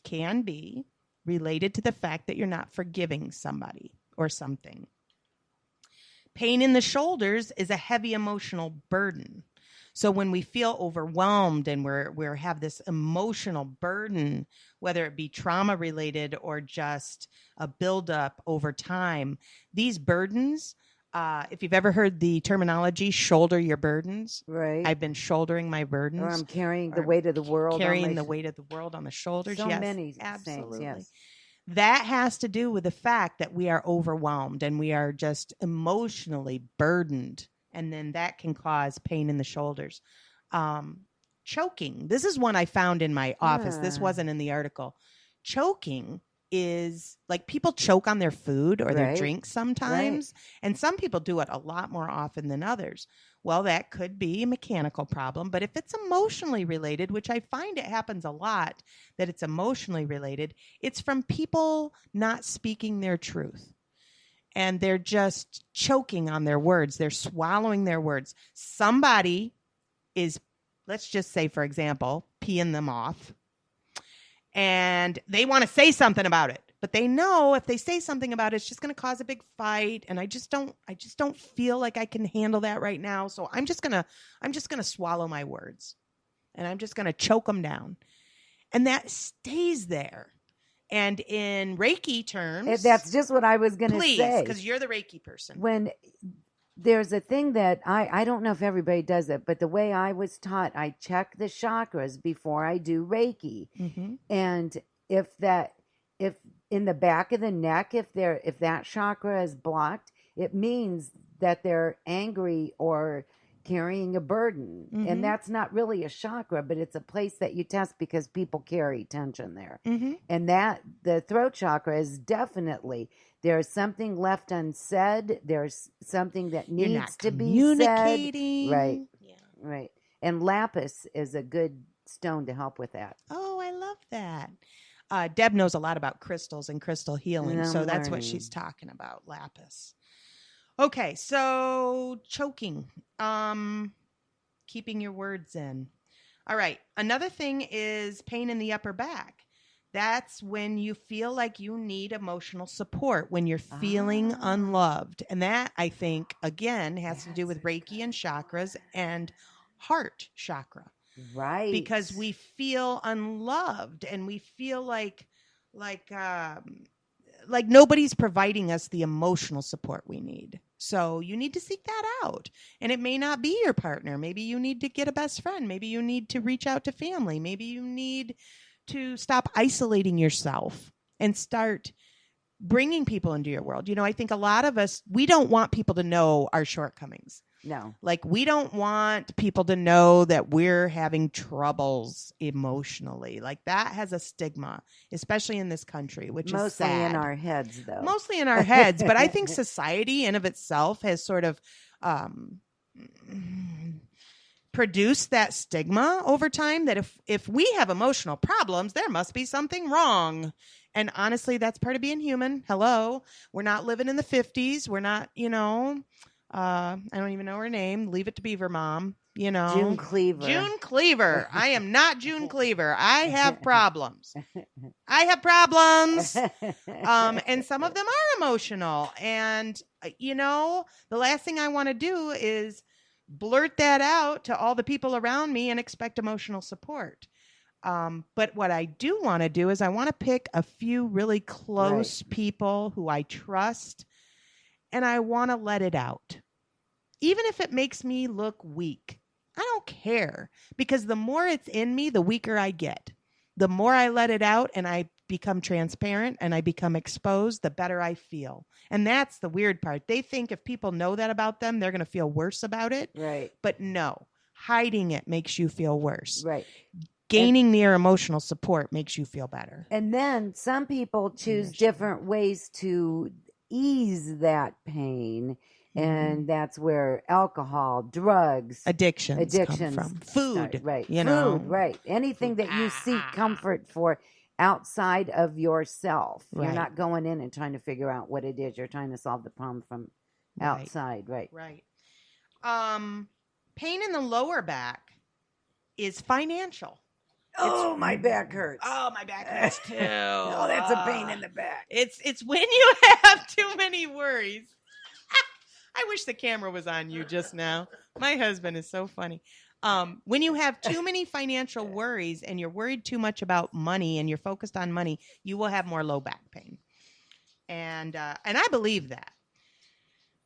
can be related to the fact that you're not forgiving somebody or something. Pain in the shoulders is a heavy emotional burden. So when we feel overwhelmed and we have this emotional burden, whether it be trauma related or just a buildup over time, these burdens, if you've ever heard the terminology, shoulder your burdens. Right. I've been shouldering my burdens. Or I'm carrying the weight of the world. Carrying the weight of the world on the shoulders. So yes, many absolutely. things, yes. That has to do with the fact that we are overwhelmed and we are just emotionally burdened. And then that can cause pain in the shoulders. Choking. This is one I found in my office. This wasn't in the article. Choking is like people choke on their food or their drinks sometimes. Right. And some people do it a lot more often than others. Well, that could be a mechanical problem. But if it's emotionally related, which I find it happens a lot, that it's emotionally related, it's from people not speaking their truth. And they're just choking on their words. They're swallowing their words. Somebody is, let's just say, for example, peeing them off. And they want to say something about it. But they know if they say something about it, it's just going to cause a big fight. And I just don't feel like I can handle that right now. So I'm just going to swallow my words. And I'm just going to choke them down. And that stays there. And in Reiki terms, that's just what I was going to say. Please, because you're the Reiki person. When there's a thing that I don't know if everybody does it, but the way I was taught, I check the chakras before I do Reiki. Mm-hmm. And if in the back of the neck, if that chakra is blocked, it means that they're angry or carrying a burden. Mm-hmm. And that's not really a chakra, but it's a place that you test because people carry tension there. Mm-hmm. And that the throat chakra is definitely, there's something left unsaid. There's something that needs to be communicating. Said. Right. Yeah. Right. And lapis is a good stone to help with that. Oh, I love that. Deb knows a lot about crystals and crystal healing. So that's what she's talking about, lapis. Okay, so choking, keeping your words in. All right, another thing is pain in the upper back. That's when you feel like you need emotional support, when you're feeling unloved. And that, I think, again, has to do with Reiki and chakras and heart chakra. Right. Because we feel unloved and we feel like nobody's providing us the emotional support we need. So you need to seek that out. And it may not be your partner. Maybe you need to get a best friend. Maybe you need to reach out to family. Maybe you need to stop isolating yourself and start bringing people into your world. You know, I think a lot of us, we don't want people to know our shortcomings. No. Like, we don't want people to know that we're having troubles emotionally. Like, that has a stigma, especially in this country, which is sad. Mostly in our heads, though. Mostly in our heads. But I think society in of itself has sort of produced that stigma over time that if we have emotional problems, there must be something wrong. And honestly, that's part of being human. Hello. We're not living in the 50s. We're not, I don't even know her name. Leave it to Beaver Mom. June Cleaver. June Cleaver. I am not June Cleaver. I have problems. And some of them are emotional. And, the last thing I want to do is blurt that out to all the people around me and expect emotional support. But what I do want to do is I want to pick a few really close people who I trust, and I want to let it out. Even if it makes me look weak, I don't care, because the more it's in me, the weaker I get. The more I let it out and I become transparent and I become exposed, the better I feel. And that's the weird part. They think if people know that about them, they're going to feel worse about it. Right. But no, hiding it makes you feel worse. Right. Gaining their emotional support makes you feel better. And then some people choose different ways to ease that pain. And that's where alcohol, drugs, addictions come from. Food, right? Food, right? Anything that you seek comfort for outside of yourself. Right. You're not going in and trying to figure out what it is. You're trying to solve the problem from outside, right? Right. Pain in the lower back is financial. Oh, my back hurts. Oh, my back hurts too. Oh, that's a pain in the back. It's when you have too many worries. I wish the camera was on you just now. My husband is so funny. When you have too many financial worries and you're worried too much about money and you're focused on money, you will have more low back pain. And I believe that.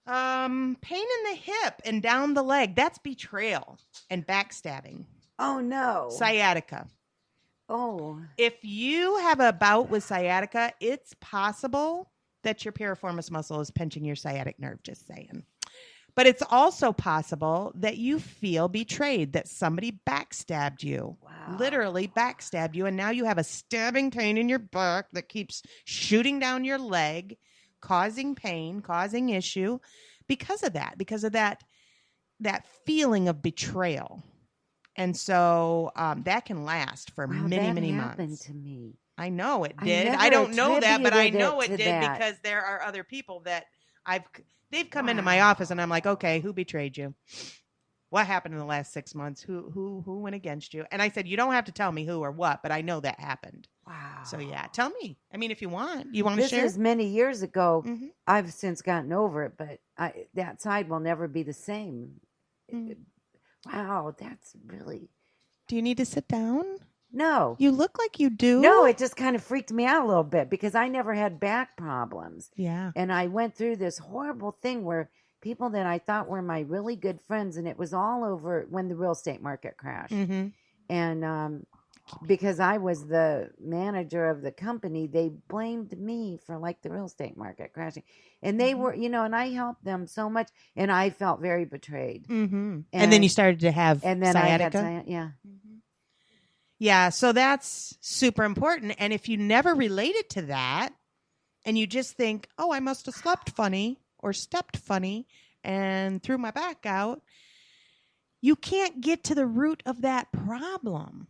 Pain in the hip and down the leg, that's betrayal and backstabbing. Oh, no. Sciatica. Oh. If you have a bout with sciatica, it's possible that your piriformis muscle is pinching your sciatic nerve, just saying. But it's also possible that you feel betrayed, that somebody backstabbed you. Wow. Literally backstabbed you, and now you have a stabbing pain in your back that keeps shooting down your leg, causing pain, causing issue because of that feeling of betrayal. And so that can last for many months. That happened to me. I know it did. I don't know that, but I know it did because there are other people that they've come into my office and I'm like, okay, who betrayed you? What happened in the last 6 months? Who went against you? And I said, you don't have to tell me who or what, but I know that happened. Wow. So yeah, tell me. I mean, if you want to share. This is many years ago. Mm-hmm. I've since gotten over it, but that side will never be the same. Mm-hmm. Wow, that's really... Do you need to sit down? No. You look like you do. No, it just kind of freaked me out a little bit because I never had back problems. Yeah. And I went through this horrible thing where people that I thought were my really good friends, and it was all over when the real estate market crashed. Mm-hmm. And because I was the manager of the company, they blamed me for like the real estate market crashing. And they were, and I helped them so much, and I felt very betrayed. Mm-hmm. And then you started to have sciatica? Yeah. Mm-hmm. Yeah, so that's super important. And if you never related to that, and you just think, oh, I must have slept funny or stepped funny and threw my back out, you can't get to the root of that problem.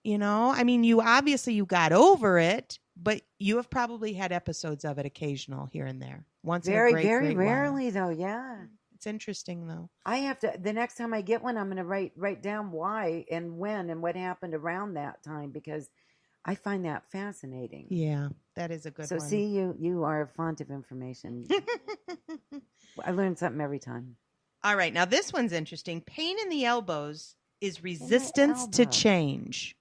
I mean, you got over it, but you have probably had episodes of it occasional here and there. Once very, in a very rarely, while. though. Yeah, it's interesting though. I have to. The next time I get one, I'm going to write down why and when and what happened around that time because I find that fascinating. Yeah, that is a good one. So see, you are a font of information. I learn something every time. All right, now this one's interesting. Pain in the elbows is resistance to change.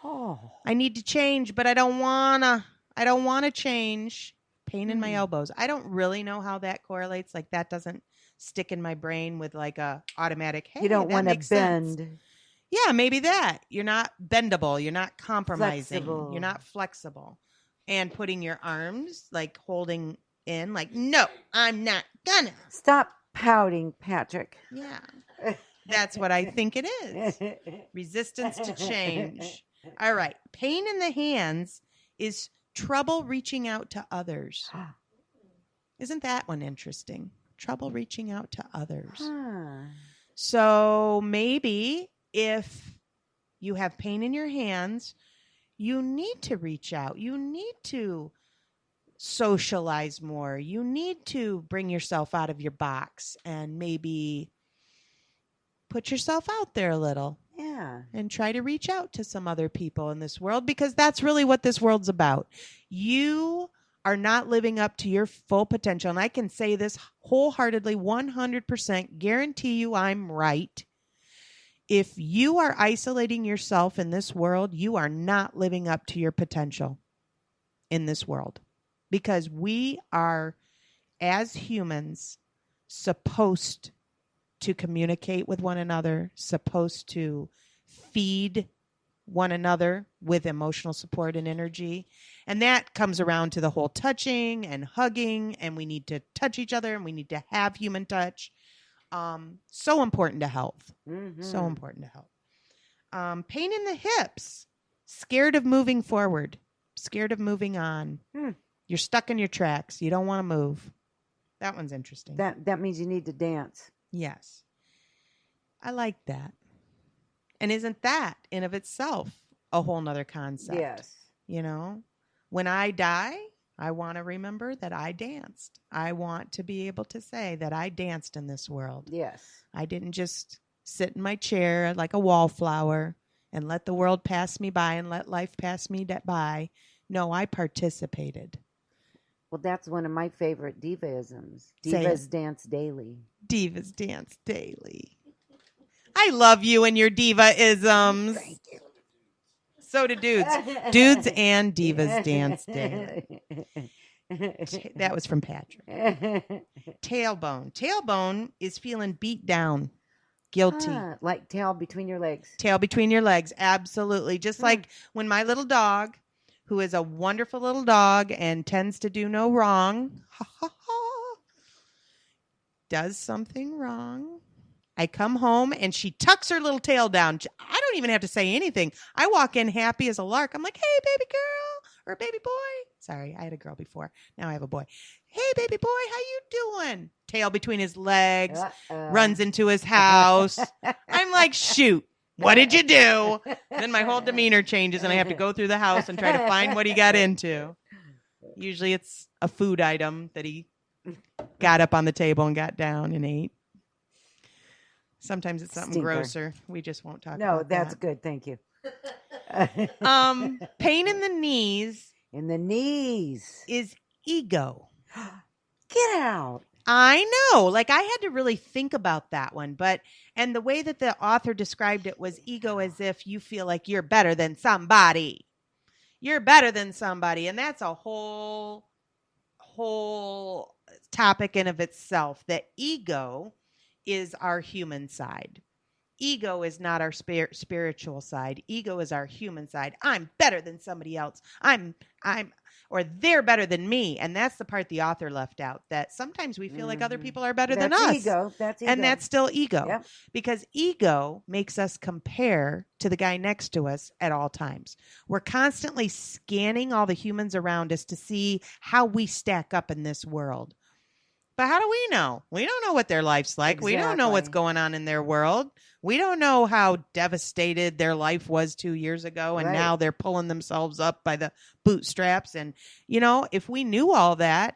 Oh. I need to change, but I don't wanna change. Pain in my elbows. I don't really know how that correlates. Like that doesn't stick in my brain with like a automatic. Hey, you don't want to bend. Sense. Yeah, maybe that. You're not bendable. You're not compromising. Flexible. You're not flexible. And putting your arms like holding in, like, no, I'm not gonna. Stop pouting, Patrick. Yeah. That's what I think it is. Resistance to change. All right. Pain in the hands is trouble reaching out to others. Isn't that one interesting? Trouble reaching out to others. So maybe if you have pain in your hands, you need to reach out. You need to socialize more. You need to bring yourself out of your box and maybe put yourself out there a little. Yeah. And try to reach out to some other people in this world because that's really what this world's about. You are not living up to your full potential. And I can say this wholeheartedly, 100%, guarantee you I'm right. If you are isolating yourself in this world, you are not living up to your potential in this world. Because we are, as humans, supposed to communicate with one another, supposed to feed one another with emotional support and energy. And that comes around to the whole touching and hugging, and we need to touch each other and we need to have human touch. So important to health. Mm-hmm. So important to health. Pain in the hips. Scared of moving forward. Scared of moving on. You're stuck in your tracks. You don't want to move. That one's interesting. That means you need to dance. Yes. I like that. And isn't that in of itself a whole nother concept? Yes. When I die, I want to remember that I danced. I want to be able to say that I danced in this world. Yes. I didn't just sit in my chair like a wallflower and let the world pass me by and let life pass me by. No, I participated. Well, that's one of my favorite divaisms. Say Divas it. dance daily. Divas dance daily. I love you and your diva-isms. Thank you. So do dudes. Dudes and divas dance daily. That was from Patrick. Tailbone. Tailbone is feeling beat down. Guilty. Like tail between your legs. Tail between your legs. Absolutely. Just like when my little dog, who is a wonderful little dog and tends to do no wrong, does something wrong. I come home and she tucks her little tail down. I don't even have to say anything. I walk in happy as a lark. I'm like, hey, baby girl or baby boy. Sorry, I had a girl before. Now I have a boy. Hey, baby boy, how you doing? Tail between his legs, runs into his house. I'm like, shoot, what did you do? Then my whole demeanor changes and I have to go through the house and try to find what he got into. Usually it's a food item that he got up on the table and got down and ate. Sometimes it's something grosser. We just won't talk about that. No, that's good. Thank you. Pain in the knees. In the knees. Is ego. Get out. I know. Like, I had to really think about that one. And the way that the author described it was ego as if you feel like you're better than somebody. You're better than somebody. And that's a whole topic in of itself. That ego is our human side. Ego is not our spiritual side. Ego is our human side. I'm better than somebody else. Or they're better than me. And that's the part the author left out, that sometimes we feel like other people are better than us. Ego. That's ego. And that's still ego. Yep. Because ego makes us compare to the guy next to us at all times. We're constantly scanning all the humans around us to see how we stack up in this world. But how do we know? We don't know what their life's like. Exactly. We don't know what's going on in their world. We don't know how devastated their life was 2 years ago, and now they're pulling themselves up by the bootstraps. And, if we knew all that,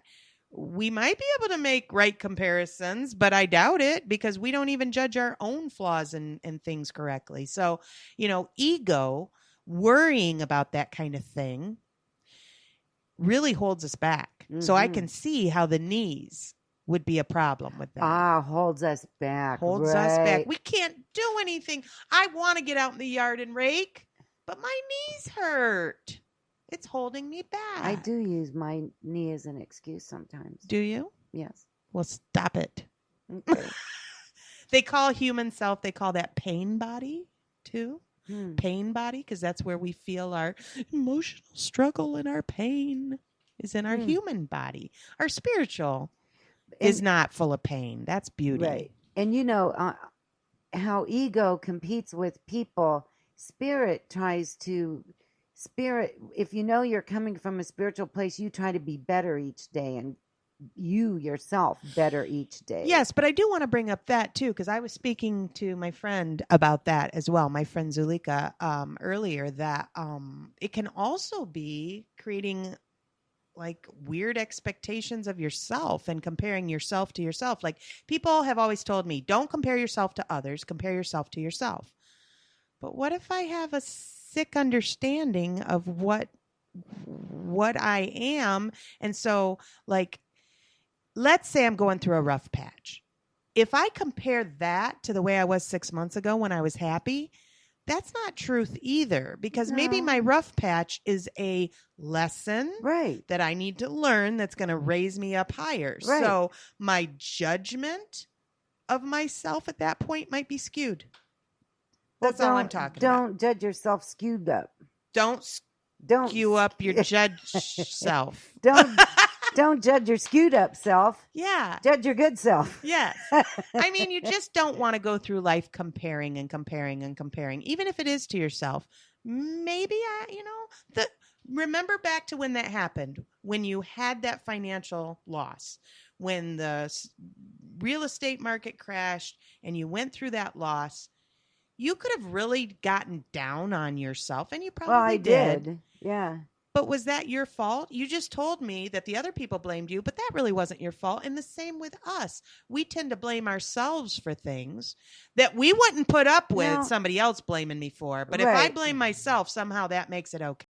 we might be able to make right comparisons, but I doubt it, because we don't even judge our own flaws and things correctly. So, ego, worrying about that kind of thing, really holds us back. Mm-hmm. So I can see how the knees would be a problem with that. Holds us back. Holds us back. We can't do anything. I want to get out in the yard and rake, but my knees hurt. It's holding me back. I do use my knee as an excuse sometimes. Do you? Yes. Well, stop it. Okay. They call human self, they call that pain body too. Pain body, because that's where we feel our emotional struggle and our pain is in our human body. Our spiritual is not full of pain. That's beauty. Right. And how ego competes with people, spirit, if you're coming from a spiritual place, you try to be better each day, and you yourself better each day. Yes, but I do want to bring up that too, because I was speaking to my friend about that as well, my friend Zulika, earlier, that it can also be creating like weird expectations of yourself and comparing yourself to yourself. Like, people have always told me, don't compare yourself to others, compare yourself to yourself. But what if I have a sick understanding of what I am? And so, like, let's say I'm going through a rough patch. If I compare that to the way I was 6 months ago when I was happy, that's not truth either, because maybe my rough patch is a lesson that I need to learn that's going to raise me up higher. Right. So my judgment of myself at that point might be skewed. That's all I'm talking about. Don't judge yourself skewed up. Don't skew up your judge self. Don't judge your skewed up self. Yeah. Judge your good self. Yes. I mean, you just don't want to go through life comparing and comparing and comparing, even if it is to yourself. Maybe, remember back to when that happened, when you had that financial loss, when the real estate market crashed and you went through that loss. You could have really gotten down on yourself, and you probably did. Yeah. But was that your fault? You just told me that the other people blamed you, but that really wasn't your fault. And the same with us. We tend to blame ourselves for things that we wouldn't put up with somebody else blaming me for. But if I blame myself, somehow that makes it okay.